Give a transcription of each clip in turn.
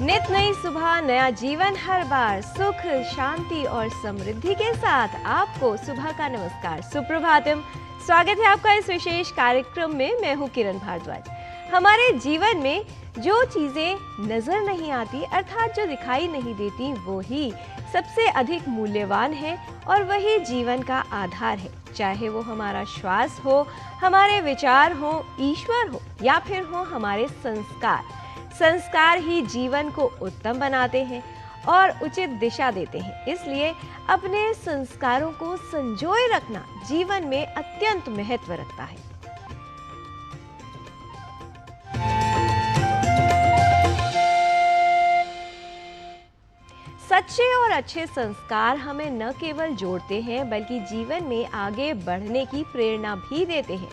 नित नई सुबह, नया जीवन हर बार, सुख शांति और समृद्धि के साथ आपको सुबह का नमस्कार, सुप्रभातम। स्वागत है आपका इस विशेष कार्यक्रम में। मैं हूं किरण भारद्वाज। हमारे जीवन में जो चीजें नजर नहीं आती अर्थात जो दिखाई नहीं देती वो ही सबसे अधिक मूल्यवान है और वही जीवन का आधार है। चाहे वो हमारा श्वास हो, हमारे विचार हो, ईश्वर हो या फिर हो हमारे संस्कार। संस्कार ही जीवन को उत्तम बनाते हैं और उचित दिशा देते हैं। इसलिए अपने संस्कारों को संजोए रखना जीवन में अत्यंत महत्व रखता है। सच्चे और अच्छे संस्कार हमें न केवल जोड़ते हैं बल्कि जीवन में आगे बढ़ने की प्रेरणा भी देते हैं।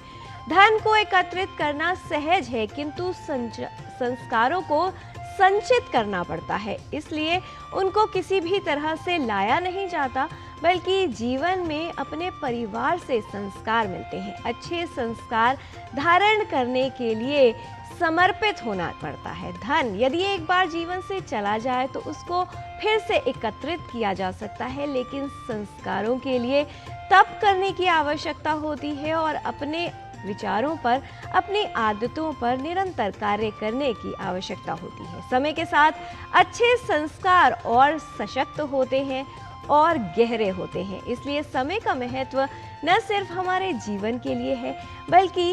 धन को एकत्रित करना सहज है किंतु संस्कारों को संचित करना पड़ता है। इसलिए उनको किसी भी तरह से लाया नहीं जाता बल्कि जीवन में अपने परिवार से संस्कार मिलते हैं। अच्छे संस्कार धारण करने के लिए समर्पित होना पड़ता है। धन यदि एक बार जीवन से चला जाए तो उसको फिर से एकत्रित किया जा सकता है, लेकिन संस्कारों के लिए तप करने की आवश्यकता होती है और अपने विचारों पर, अपनी आदतों पर निरंतर कार्य करने की आवश्यकता होती है। समय के साथ अच्छे संस्कार और सशक्त होते हैं और गहरे होते हैं। इसलिए समय का महत्व न सिर्फ हमारे जीवन के लिए है बल्कि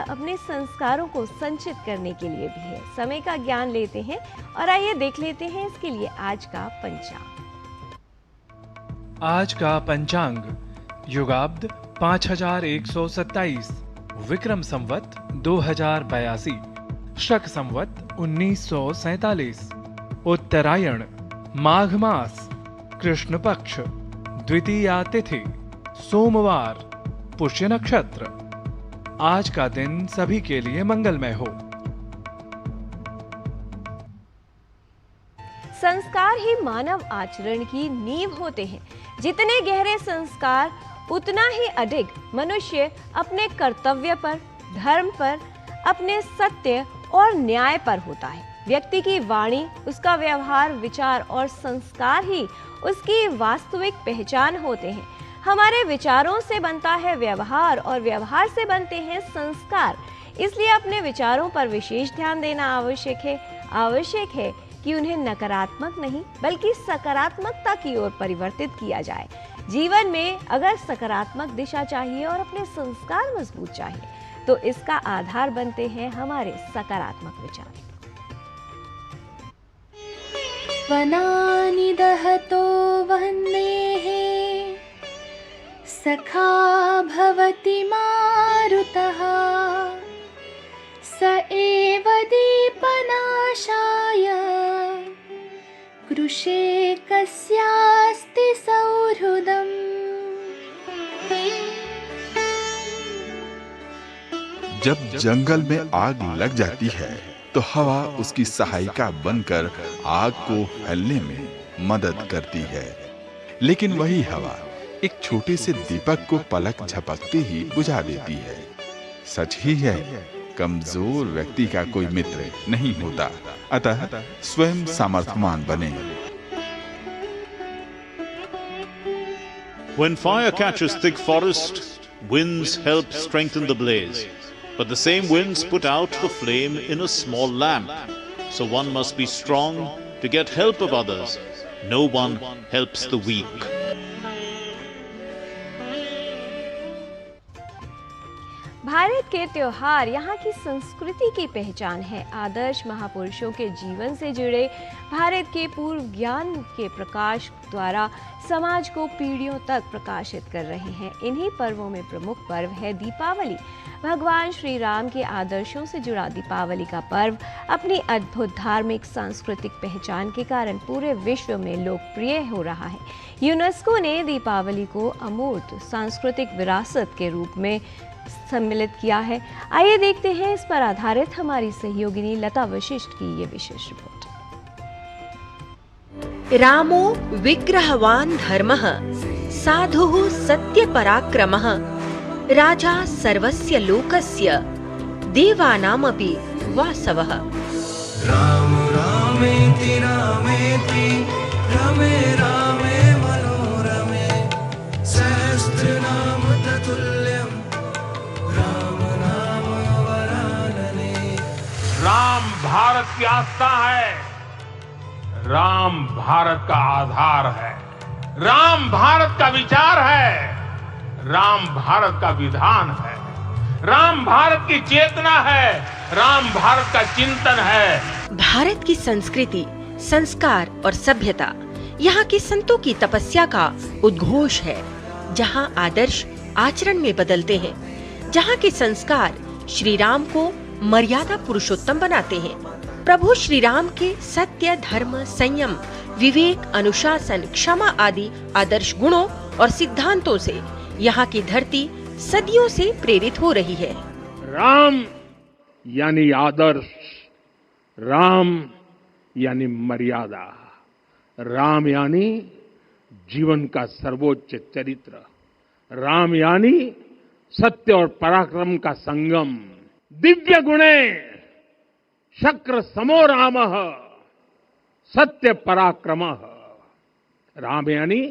अपने संस्कारों को संचित करने के लिए भी है। समय का ज्ञान लेते हैं और आइए देख लेते हैं इसके लिए आज का पंचांग। आज का पंचांग युगाब्द 5127, विक्रम संवत 2082, शक संवत 1947, उत्तरायण, माघ मास, कृष्ण पक्ष, द्वितीया तिथि, सोमवार, पुष्य नक्षत्र। आज का दिन सभी के लिए मंगलमय हो। संस्कार ही मानव आचरण की नींव होते हैं। जितने गहरे संस्कार उतना ही अधिक मनुष्य अपने कर्तव्य पर, धर्म पर, अपने सत्य और न्याय पर होता है। व्यक्ति की वाणी, उसका व्यवहार, विचार और संस्कार ही उसकी वास्तविक पहचान होते हैं। हमारे विचारों से बनता है व्यवहार और व्यवहार से बनते हैं संस्कार। इसलिए अपने विचारों पर विशेष ध्यान देना आवश्यक है कि उन्हें नकारात्मक नहीं बल्कि सकारात्मकता की ओर परिवर्तित किया जाए। जीवन में अगर सकारात्मक दिशा चाहिए और अपने संस्कार मजबूत चाहिए तो इसका आधार बनते हैं हमारे सकारात्मक विचार। वनानि दहतो वह्नेः सखा भवति मारुतः स एव दीपनाशाय कृषे कस्यास्ति सौहृदम्। जब जंगल में आग लग जाती है तो हवा उसकी सहायिका बनकर आग को फैलने में मदद करती है, लेकिन वही हवा एक छोटे से दीपक को पलक झपकते ही बुझा देती है। सच ही है, कमजोर व्यक्ति का कोई मित्र नहीं होता, अतः स्वयं सामर्थ्यवान बने। When fire catches thick forest, winds help strengthen the blaze. But the same winds put out the flame in a small lamp. So one must be strong to get help of others. No one helps the weak. Bharat के त्योहार यहाँ की संस्कृति की पहचान है। आदर्श महापुरुषों के जीवन से जुड़े भारत के पूर्व ज्ञान के प्रकाश द्वारा समाज को पीढ़ियों तक प्रकाशित कर रहे हैं। इन्हीं पर्वों में प्रमुख पर्व है दीपावली। भगवान श्री राम के आदर्शों से जुड़ा दीपावली का पर्व अपनी अद्भुत धार्मिक सांस्कृतिक पहचान के कारण पूरे विश्व में लोकप्रिय हो रहा है। यूनेस्को ने दीपावली को अमूर्त सांस्कृतिक विरासत के रूप में सम्मिलित किया है। आइए देखते हैं इस पर आधारित हमारी सहयोगिनी लता वशिष्ठ की ये विशेष रिपोर्ट। रामो विग्रहवान धर्मः, साधुः सत्य पराक्रमः, राजा सर्वस्य लोकस्य, देवानामपि वासवः। राम राम रामेति रामेति रमे रामे मनोरमे सहस्रनाम ततुल्यं राम नाम वरानने। राम भारत की आस्था है, राम भारत का आधार है, राम भारत का विचार है, राम भारत का विधान है, राम भारत की चेतना है, राम भारत का चिंतन है। भारत की संस्कृति, संस्कार और सभ्यता यहाँ के संतों की तपस्या का उद्घोष है, जहाँ आदर्श आचरण में बदलते हैं, जहाँ के संस्कार श्री राम को मर्यादा पुरुषोत्तम बनाते हैं। प्रभु श्री राम के सत्य, धर्म, संयम, विवेक, अनुशासन, क्षमा आदि आदर्श गुणों और सिद्धांतों से यहाँ की धरती सदियों से प्रेरित हो रही है। राम यानी आदर्श, राम यानी मर्यादा, राम यानी जीवन का सर्वोच्च चरित्र, राम यानी सत्य और पराक्रम का संगम। दिव्य गुणे शक्र समो रामः सत्य पराक्रमः। राम यानी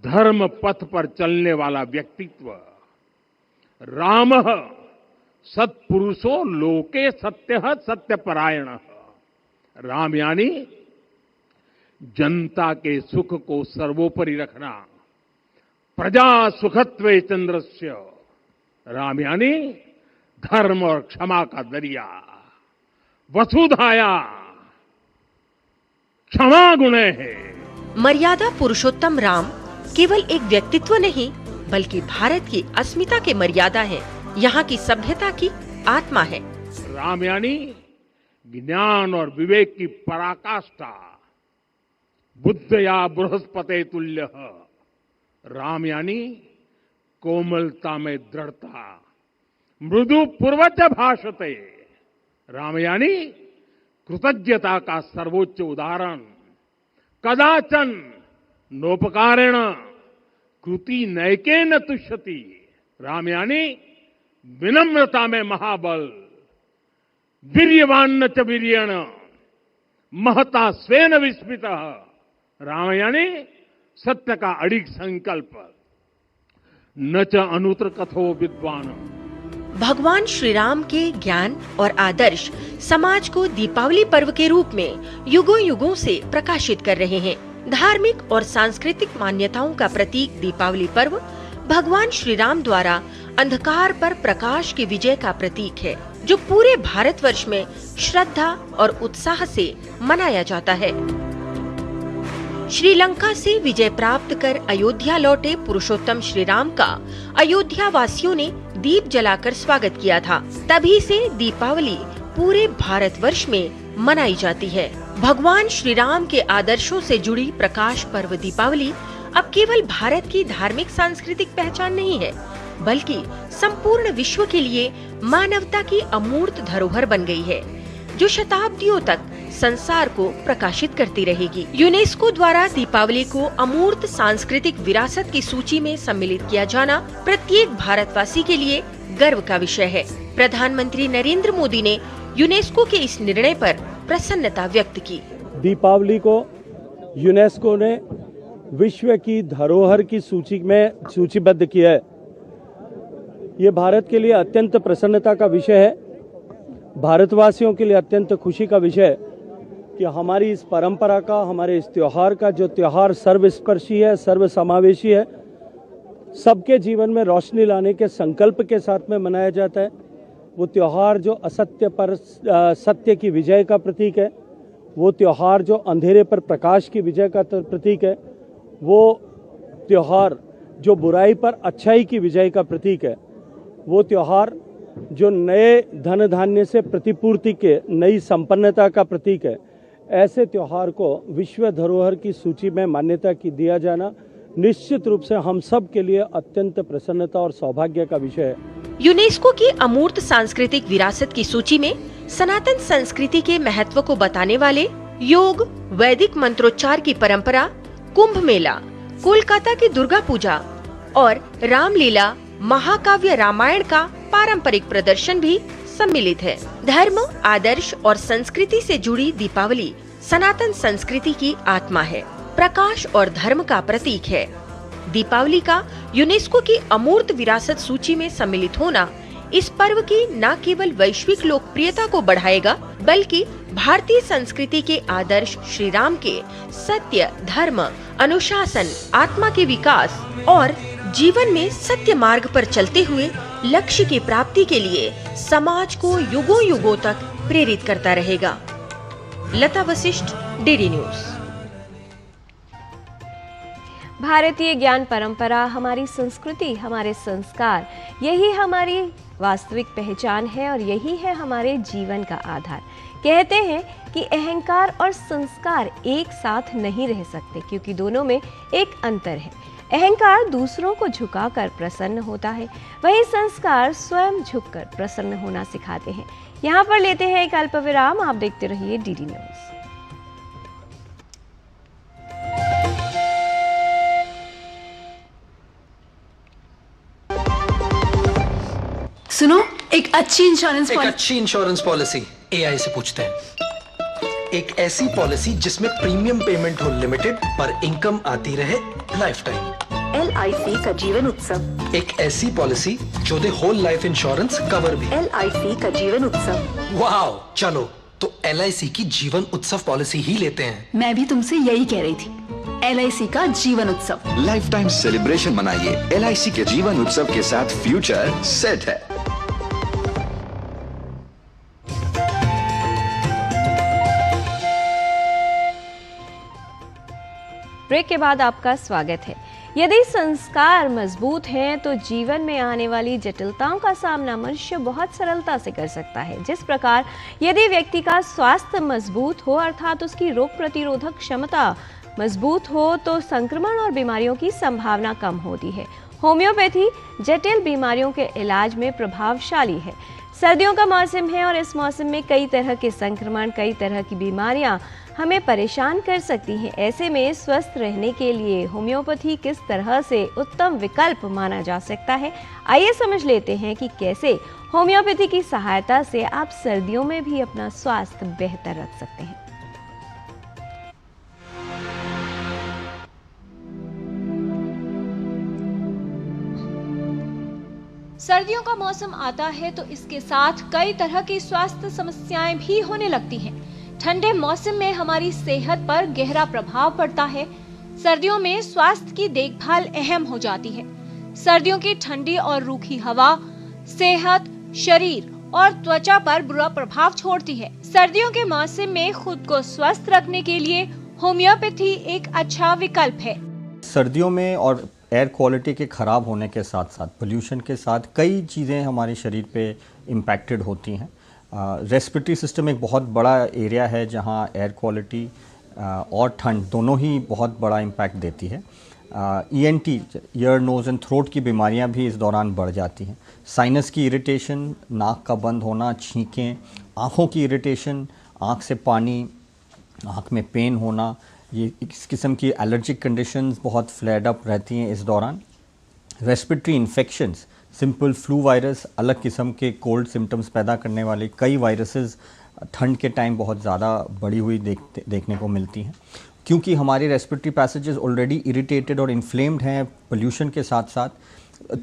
धर्म पथ पर चलने वाला व्यक्तित्व। रामः सत्पुरुषो लोके सत्यः सत्यपरायणः। राम यानी जनता के सुख को सर्वोपरि रखना। प्रजा सुखत्वे चंद्रस्य। राम यानी धर्म और क्षमा का दरिया। वसुधाया क्षमा गुणे है। मर्यादा पुरुषोत्तम राम केवल एक व्यक्तित्व नहीं, बल्कि भारत की अस्मिता के मर्यादा है, यहाँ की सभ्यता की आत्मा है। राम यानी ज्ञान और विवेक की पराकाष्ठा। बुद्ध या बृहस्पति तुल्य। राम यानी कोमलता में दृढ़ता। मृदु पूर्वज भाषते। राम यानी कृतज्ञता का सर्वोच्च उदाहरण। कदाचन नोपकारेण कृति नैकेन तुष्यति। राम यानी विनम्रता में महाबल। वीर्यवान च वीर्येण महता स्वेन विस्मितः। राम यानी सत्य का अडिग संकल्प। न च अनुत्र कथो विद्वान। भगवान श्री राम के ज्ञान और आदर्श समाज को दीपावली पर्व के रूप में युगों युगों से प्रकाशित कर रहे हैं। धार्मिक और सांस्कृतिक मान्यताओं का प्रतीक दीपावली पर्व भगवान श्री राम द्वारा अंधकार पर प्रकाश की विजय का प्रतीक है, जो पूरे भारतवर्ष में श्रद्धा और उत्साह से मनाया जाता है। श्रीलंका से विजय प्राप्त कर अयोध्या लौटे पुरुषोत्तम श्री राम का अयोध्या वासियों ने दीप जलाकर स्वागत किया था। तभी से दीपावली पूरे भारतवर्ष में मनाई जाती है। भगवान श्री राम के आदर्शों से जुड़ी प्रकाश पर्व दीपावली अब केवल भारत की धार्मिक सांस्कृतिक पहचान नहीं है, बल्कि संपूर्ण विश्व के लिए मानवता की अमूर्त धरोहर बन गई है, जो शताब्दियों तक संसार को प्रकाशित करती रहेगी। यूनेस्को द्वारा दीपावली को अमूर्त सांस्कृतिक विरासत की सूची में सम्मिलित किया जाना प्रत्येक भारतवासी के लिए गर्व का विषय है। प्रधानमंत्री नरेंद्र मोदी ने यूनेस्को के इस निर्णय पर प्रसन्नता व्यक्त की। दीपावली को यूनेस्को ने विश्व की धरोहर की सूची में सूचीबद्ध किया है। ये भारत के लिए अत्यंत प्रसन्नता का विषय है, भारतवासियों के लिए अत्यंत खुशी का विषय है कि हमारी इस परंपरा का, हमारे इस त्योहार का, जो त्योहार सर्वस्पर्शी है, सर्वसमावेशी है, सबके जीवन में रोशनी लाने के संकल्प के साथ में मनाया जाता है। वो त्योहार जो असत्य पर सत्य की विजय का प्रतीक है, वो त्योहार जो अंधेरे पर प्रकाश की विजय का प्रतीक है, वो त्योहार जो बुराई पर अच्छाई की विजय का प्रतीक है, वो त्योहार जो नए धन धान्य से प्रतिपूर्ति के नई संपन्नता का प्रतीक है। ऐसे त्योहार को विश्व धरोहर की सूची में मान्यता की दिया जाना निश्चित रूप से हम सब के लिए अत्यंत प्रसन्नता और सौभाग्य का विषय है। यूनेस्को की अमूर्त सांस्कृतिक विरासत की सूची में सनातन संस्कृति के महत्व को बताने वाले योग, वैदिक मंत्रोच्चार की परंपरा, कुंभ मेला, कोलकाता की दुर्गा पूजा और रामलीला, महाकाव्य रामायण का पारंपरिक प्रदर्शन भी सम्मिलित है। धर्म, आदर्श और संस्कृति से जुड़ी दीपावली सनातन संस्कृति की आत्मा है, प्रकाश और धर्म का प्रतीक है। दीपावली का यूनेस्को की अमूर्त विरासत सूची में सम्मिलित होना इस पर्व की न केवल वैश्विक लोकप्रियता को बढ़ाएगा, बल्कि भारतीय संस्कृति के आदर्श श्री राम के सत्य, धर्म, अनुशासन, आत्मा के विकास और जीवन में सत्य मार्ग पर चलते हुए लक्ष्य की प्राप्ति के लिए समाज को युगों युगों तक प्रेरित करता रहेगा। लता वशिष्ठ, डीडी न्यूज। भारतीय ज्ञान परंपरा, हमारी संस्कृति, हमारे संस्कार, यही हमारी वास्तविक पहचान है और यही है हमारे जीवन का आधार। कहते हैं कि अहंकार और संस्कार एक साथ नहीं रह सकते, क्योंकि दोनों में एक अंतर है। अहंकार दूसरों को झुकाकर प्रसन्न होता है, वही संस्कार स्वयं झुककर प्रसन्न होना सिखाते हैं। यहाँ पर लेते हैं एक अल्प विराम। आप देखते रहिए डीडी न्यूज। सुनो, एक अच्छी इंश्योरेंस पॉलिसी एआई से पूछते हैं। एक ऐसी पॉलिसी जिसमें प्रीमियम पेमेंट हो लिमिटेड पर इनकम आती रहे लाइफ टाइम। LIC का जीवन उत्सव। एक ऐसी पॉलिसी जो दे होल लाइफ इंश्योरेंस कवर भी। LIC का जीवन उत्सव। वाह, चलो तो LIC की जीवन उत्सव पॉलिसी ही लेते हैं। मैं भी तुमसे यही कह रही थी, LIC का जीवन उत्सव। लाइफ टाइम सेलिब्रेशन मनाइए LIC के जीवन उत्सव के साथ। फ्यूचर सेट है। ब्रेक के बाद आपका स्वागत है। यदि संस्कार मजबूत हैं तो जीवन में आने वाली जटिलताओं का सामना मनुष्य बहुत सरलता से कर सकता है। जिस प्रकार यदि व्यक्ति का स्वास्थ्य मजबूत हो, अर्थात उसकी रोग प्रतिरोधक क्षमता मजबूत हो, तो संक्रमण और बीमारियों की संभावना कम होती है। होम्योपैथी जटिल बीमारियों के इलाज में प्रभावशाली है। सर्दियों का मौसम है और इस मौसम में कई तरह के संक्रमण, कई तरह की बीमारियां हमें परेशान कर सकती हैं। ऐसे में स्वस्थ रहने के लिए होम्योपैथी किस तरह से उत्तम विकल्प माना जा सकता है, आइए समझ लेते हैं कि कैसे होम्योपैथी की सहायता से आप सर्दियों में भी अपना स्वास्थ्य बेहतर रख सकते हैं। सर्दियों का मौसम आता है तो इसके साथ कई तरह की स्वास्थ्य समस्याएं भी होने लगती हैं। ठंडे मौसम में हमारी सेहत पर गहरा प्रभाव पड़ता है। सर्दियों में स्वास्थ्य की देखभाल अहम हो जाती है। सर्दियों की ठंडी और रूखी हवा सेहत, शरीर और त्वचा पर बुरा प्रभाव छोड़ती है। सर्दियों के मौसम में खुद को स्वस्थ रखने के लिए होम्योपैथी एक अच्छा विकल्प है। सर्दियों में और एयर क्वालिटी के ख़राब होने के साथ साथ पोल्यूशन के साथ कई चीज़ें हमारे शरीर पे इम्पैक्टेड होती हैं। रेस्पिरेटरी सिस्टम एक बहुत बड़ा एरिया है जहां एयर क्वालिटी और ठंड दोनों ही बहुत बड़ा इम्पैक्ट देती है। ENT ear, nose and throat की बीमारियां भी इस दौरान बढ़ जाती हैं। साइनस की इरिटेशन, नाक का बंद होना, छींकें, आँखों की इरिटेशन, आँख से पानी, आँख में पेन होना, ये इस किस्म की एलर्जिक कंडीशंस बहुत फ्लेयर्ड अप रहती हैं इस दौरान। Respiratory infections, simple flu virus, अलग किस्म के कोल्ड सिम्टम्स पैदा करने वाले कई वायरसेस ठंड के टाइम बहुत ज़्यादा बढ़ी हुई देखने को मिलती हैं। क्योंकि हमारे रेस्पिरेटरी पैसेजेस ऑलरेडी इरिटेटेड और इन्फ्लेम्ड हैं पोल्यूशन के साथ साथ,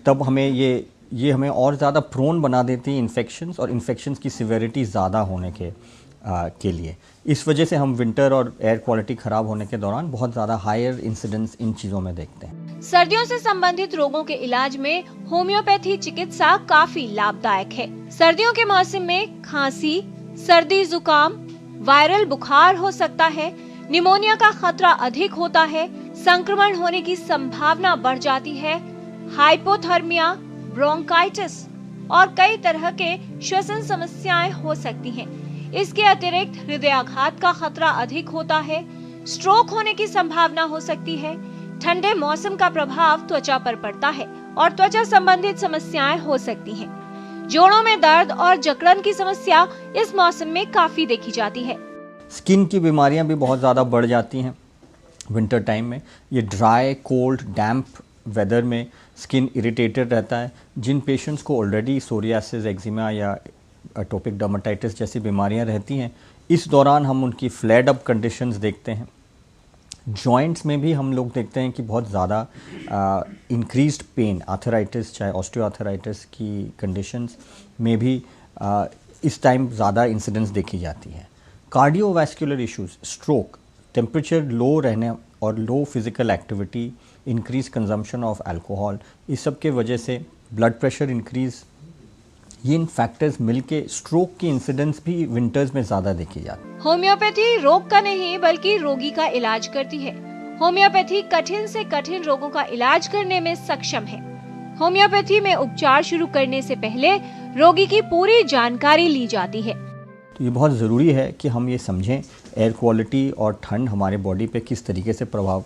तब हमें ये हमें और ज़्यादा प्रोन बना देती है इन्फेक्शंस और इन्फेक्शंस की सिवेरिटी ज़्यादा होने के लिए। इस वजह से हम विंटर और एयर क्वालिटी ख़राब होने के दौरान बहुत ज़्यादा हायर इंसिडेंस इन चीज़ों में देखते हैं। सर्दियों से संबंधित रोगों के इलाज में होम्योपैथी चिकित्सा काफी लाभदायक है। सर्दियों के मौसम में खांसी, सर्दी, जुकाम, वायरल बुखार हो सकता है, निमोनिया का खतरा अधिक होता है, संक्रमण होने की संभावना बढ़ जाती है, हाइपोथर्मिया, ब्रोंकाइटिस और कई तरह के श्वसन समस्याएं हो सकती हैं। इसके अतिरिक्त हृदयाघात का खतरा अधिक होता है, स्ट्रोक होने की संभावना हो सकती है। ठंडे मौसम का प्रभाव त्वचा पर पड़ता है और त्वचा संबंधित समस्याएं हो सकती हैं। जोड़ों में दर्द और जकड़न की समस्या इस मौसम में काफी देखी जाती है। स्किन की बीमारियां भी बहुत ज़्यादा बढ़ जाती हैं विंटर टाइम में। ये ड्राई, कोल्ड, डैम्प वेदर में स्किन इरिटेटेड रहता है। जिन पेशेंट्स को ऑलरेडी सोरियासिस, एक्जिमा या एटोपिक डर्मेटाइटिस जैसी बीमारियां रहती हैं, इस दौरान हम उनकी फ्लैड अप कंडीशंस देखते हैं। जॉइंट्स में भी हम लोग देखते हैं कि बहुत ज़्यादा इंक्रीज्ड पेन, आर्थराइटिस चाहे ऑस्टियोआर्थराइटिस की कंडीशंस में भी इस टाइम ज़्यादा इंसिडेंस देखी जाती है। Cardiovascular issues, stroke, temperature low रहने और low physical activity, increase consumption of alcohol, इस सब के वजह से ब्लड प्रेशर इंक्रीज़, ये इन फैक्टर्स मिलके स्ट्रोक की इंसिडेंस भी विंटर्स में ज़्यादा देखी जाती है। होम्योपैथी रोग का नहीं बल्कि रोगी का इलाज करती है। होम्योपैथी कठिन से कठिन रोगों का इलाज करने में सक्षम है। होम्योपैथी में उपचार शुरू करने से पहले रोगी की पूरी जानकारी ली जाती है। तो ये बहुत ज़रूरी है कि हम ये समझें एयर क्वालिटी और ठंड हमारे बॉडी पे किस तरीके से प्रभाव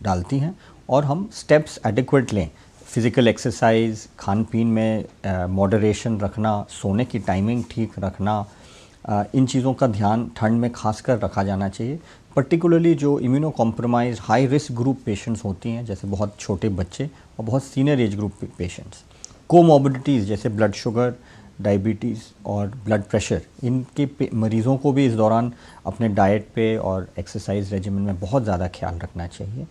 डालती हैं और हम स्टेप्स एडिक्वेट लें। फिज़िकल एक्सरसाइज, खान पीन में मॉडरेशन रखना, सोने की टाइमिंग ठीक रखना, इन चीज़ों का ध्यान ठंड में खासकर रखा जाना चाहिए। पर्टिकुलरली जो immuno compromise high risk group patients होती हैं, जैसे बहुत छोटे बच्चे और बहुत senior age group patients, comorbidities जैसे ब्लड शुगर, डायबिटीज़ और ब्लड प्रेशर, इनके मरीज़ों को भी इस दौरान अपने डाइट पे और एक्सरसाइज रेजिमेंट में बहुत ज़्यादा ख्याल रखना चाहिए।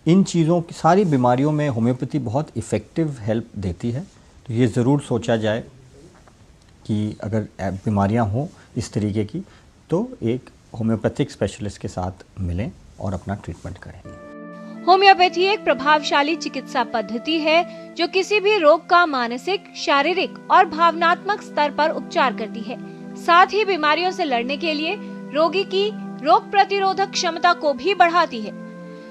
इन चीज़ों की सारी बीमारियों में होम्योपैथी बहुत इफ़ेक्टिव हेल्प देती है। तो ये ज़रूर सोचा जाए कि अगर बीमारियां हों इस तरीके की तो एक होम्योपैथिक स्पेशलिस्ट के साथ मिलें और अपना ट्रीटमेंट करें। होम्योपैथी एक प्रभावशाली चिकित्सा पद्धति है जो किसी भी रोग का मानसिक, शारीरिक और भावनात्मक स्तर पर उपचार करती है। साथ ही बीमारियों से लड़ने के लिए रोगी की रोग प्रतिरोधक क्षमता को भी बढ़ाती है।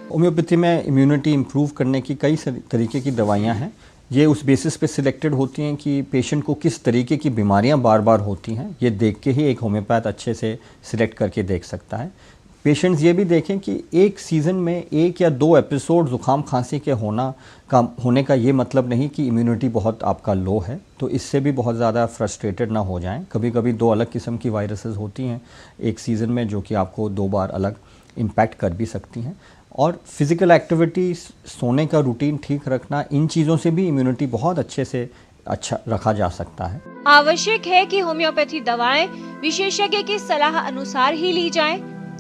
होम्योपैथी में इम्यूनिटी इम्प्रूव करने की कई तरीके की दवाइयाँ हैं। ये उस बेसिस पे सिलेक्टेड होती हैं कि पेशेंट को किस तरीके की बीमारियां बार बार होती हैं, ये देख के ही एक होम्योपैथ अच्छे से सिलेक्ट करके देख सकता है। पेशेंट्स ये भी देखें कि एक सीज़न में 1 या 2 एपिसोड ज़ुकाम खांसी के होने का ये मतलब नहीं कि इम्यूनिटी बहुत आपका लो है, तो इससे भी बहुत ज़्यादा फ्रस्ट्रेटेड ना हो जाएं। कभी कभी 2 अलग किस्म की वायरसेस होती हैं एक सीज़न में जो कि आपको 2 बार अलग इम्पैक्ट कर भी सकती हैं। और फिज़िकल एक्टिविटी, सोने का रूटीन ठीक रखना, इन चीज़ों से भी इम्यूनिटी बहुत अच्छे से अच्छा रखा जा सकता है। आवश्यक है कि होम्योपैथी दवाएं विशेषज्ञ की सलाह अनुसार ही ली जाएं,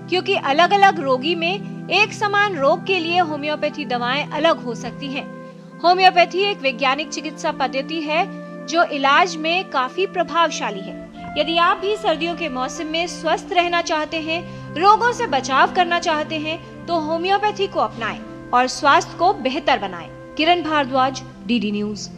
क्योंकि अलग अलग रोगी में एक समान रोग के लिए होम्योपैथी दवाएं अलग हो सकती हैं। होम्योपैथी एक वैज्ञानिक चिकित्सा पद्धति है जो इलाज में काफी प्रभावशाली है। यदि आप भी सर्दियों के मौसम में स्वस्थ रहना चाहते हैं, रोगों से बचाव करना चाहते हैं, तो होम्योपैथी को अपनाएं और स्वास्थ्य को बेहतर बनाएं। किरण भारद्वाज, डीडी न्यूज।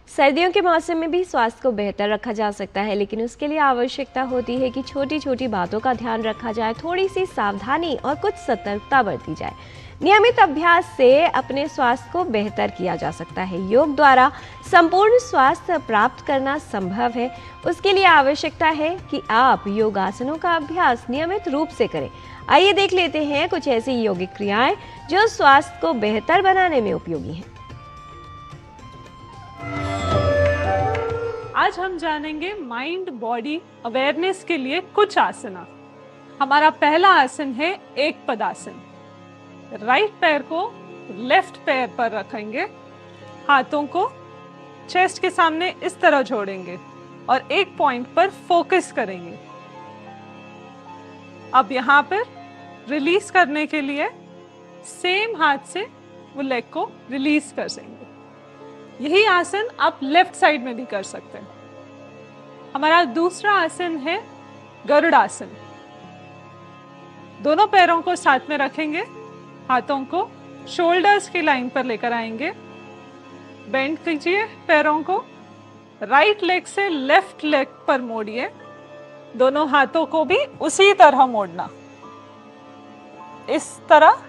सर्दियों के मौसम में भी स्वास्थ्य को बेहतर रखा जा सकता है, लेकिन उसके लिए आवश्यकता होती है कि छोटी छोटी बातों का ध्यान रखा जाए, थोड़ी सी सावधानी और कुछ सतर्कता बरती जाए। नियमित अभ्यास से अपने स्वास्थ्य को बेहतर किया जा सकता है। योग द्वारा संपूर्ण स्वास्थ्य प्राप्त करना संभव है। उसके लिए आवश्यकता है कि आप योगासनों का अभ्यास नियमित रूप से करें। आइए देख लेते हैं कुछ ऐसी योगिक क्रियाएं जो स्वास्थ्य को बेहतर बनाने में उपयोगी हैं। आज हम जानेंगे माइंड बॉडी अवेयरनेस के लिए कुछ आसना। हमारा पहला आसन है एक पदासन। राइट पैर को लेफ्ट पैर पर रखेंगे, हाथों को चेस्ट के सामने इस तरह जोड़ेंगे और एक पॉइंट पर फोकस करेंगे। अब यहाँ पर रिलीज करने के लिए सेम हाथ से वो लेग को रिलीज कर देंगे। यही आसन आप लेफ्ट साइड में भी कर सकते हैं। हमारा दूसरा आसन है गरुड़ासन। दोनों पैरों को साथ में रखेंगे, हाथों को शोल्डर्स की लाइन पर लेकर आएंगे, बेंड कीजिए पैरों को, राइट लेग से लेफ्ट लेग पर मोड़िए, दोनों हाथों को भी उसी तरह मोड़ना। इस तरह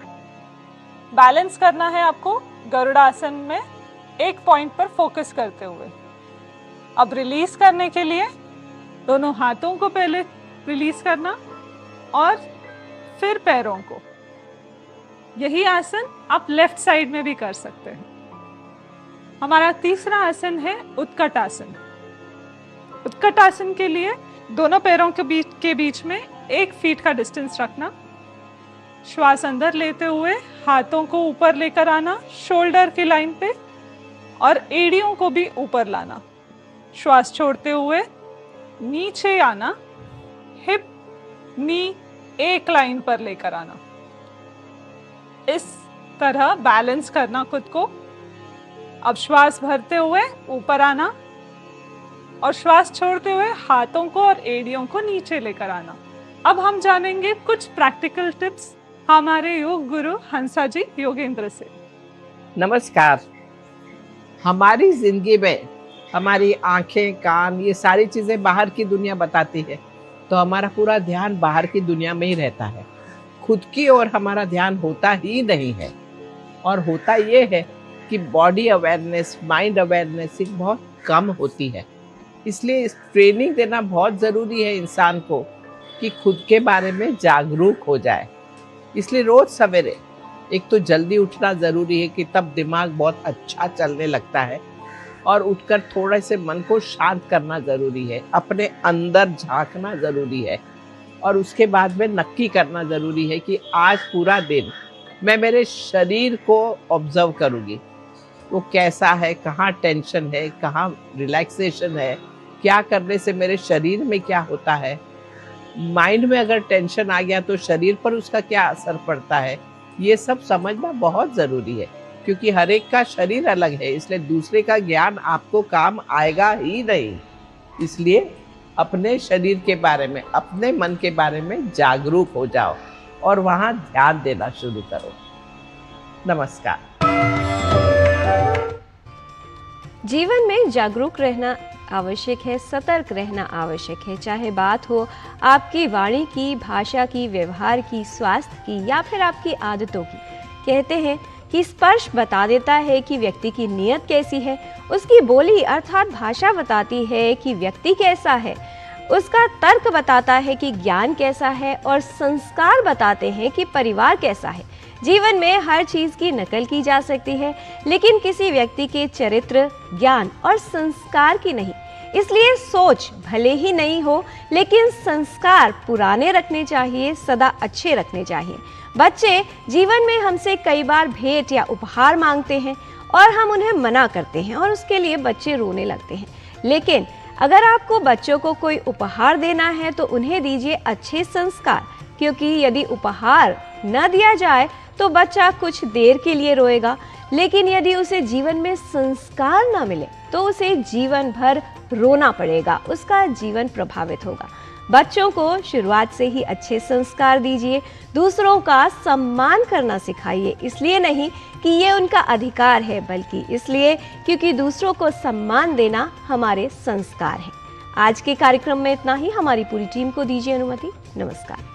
बैलेंस करना है आपको गरुड़ासन में, एक पॉइंट पर फोकस करते हुए। अब रिलीज करने के लिए दोनों हाथों को पहले रिलीज करना और फिर पैरों को। यही आसन आप लेफ्ट साइड में भी कर सकते हैं। हमारा तीसरा आसन है उत्कट आसन। उत्कट आसन के लिए दोनों पैरों के बीच में 1 फीट का डिस्टेंस रखना। श्वास अंदर लेते हुए हाथों को ऊपर लेकर आना शोल्डर की लाइन पे और एड़ियों को भी ऊपर लाना। श्वास छोड़ते हुए नीचे आना, हिप नी एक लाइन पर लेकर आना। इस तरह बैलेंस करना खुद को। अब श्वास भरते हुए ऊपर आना और श्वास छोड़ते हुए हाथों को और एड़ियों को नीचे लेकर आना। अब हम जानेंगे कुछ प्रैक्टिकल टिप्स हमारे योग गुरु हंसा जी योगेंद्र से। नमस्कार। हमारी जिंदगी में हमारी आंखें, कान, ये सारी चीजें बाहर की दुनिया बताती है, तो हमारा पूरा ध्यान बाहर की दुनिया में ही रहता है। खुद की ओर हमारा ध्यान होता ही नहीं है। और होता ये है कि बॉडी अवेयरनेस, माइंड अवेयरनेस बहुत कम होती है। इसलिए ट्रेनिंग देना बहुत ज़रूरी है इंसान को कि खुद के बारे में जागरूक हो जाए। इसलिए रोज़ सवेरे एक तो जल्दी उठना ज़रूरी है कि तब दिमाग बहुत अच्छा चलने लगता है, और उठकर थोड़े से मन को शांत करना ज़रूरी है, अपने अंदर झांकना ज़रूरी है, और उसके बाद में नक्की करना ज़रूरी है कि आज पूरा दिन मैं मेरे शरीर को ऑब्जर्व करूँगी, वो कैसा है, कहाँ टेंशन है, कहाँ रिलैक्सेशन है, क्या करने से मेरे शरीर में क्या होता है, माइंड में अगर टेंशन आ गया तो शरीर पर उसका क्या असर पड़ता है। ये सब समझना बहुत ज़रूरी है, क्योंकि हर एक का शरीर अलग है, इसलिए दूसरे का ज्ञान आपको काम आएगा ही नहीं। इसलिए अपने शरीर के बारे में, अपने मन के बारे में जागरूक हो जाओ और वहाँ ध्यान देना शुरू करो। नमस्कार। जीवन में जागरूक रहना आवश्यक है, सतर्क रहना आवश्यक है, चाहे बात हो आपकी वाणी की, भाषा की, व्यवहार की, स्वास्थ्य की या फिर आपकी आदतों की। कहते हैं कि स्पर्श बता देता है कि व्यक्ति की नीयत कैसी है, उसकी बोली अर्थात भाषा बताती है कि व्यक्ति कैसा है, उसका तर्क बताता है कि ज्ञान कैसा है, और संस्कार बताते हैं कि परिवार कैसा है। जीवन में हर चीज़ की नकल की जा सकती है, लेकिन किसी व्यक्ति के चरित्र, ज्ञान और संस्कार की नहीं। इसलिए सोच भले ही नई हो, लेकिन संस्कार पुराने रखने चाहिए, सदा अच्छे रखने चाहिए। बच्चे जीवन में हमसे कई बार भेंट या उपहार मांगते हैं और हम उन्हें मना करते हैं, और उसके लिए बच्चे रोने लगते हैं। लेकिन अगर आपको बच्चों को कोई उपहार देना है तो उन्हें दीजिए अच्छे संस्कार, क्योंकि यदि उपहार न दिया जाए तो बच्चा कुछ देर के लिए रोएगा, लेकिन यदि उसे जीवन में संस्कार न मिले तो उसे जीवन भर रोना पड़ेगा, उसका जीवन प्रभावित होगा। बच्चों को शुरुआत से ही अच्छे संस्कार दीजिए, दूसरों का सम्मान करना सिखाइए, इसलिए नहीं कि ये उनका अधिकार है, बल्कि इसलिए क्योंकि दूसरों को सम्मान देना हमारे संस्कार है। आज के कार्यक्रम में इतना ही। हमारी पूरी टीम को दीजिए अनुमति। नमस्कार।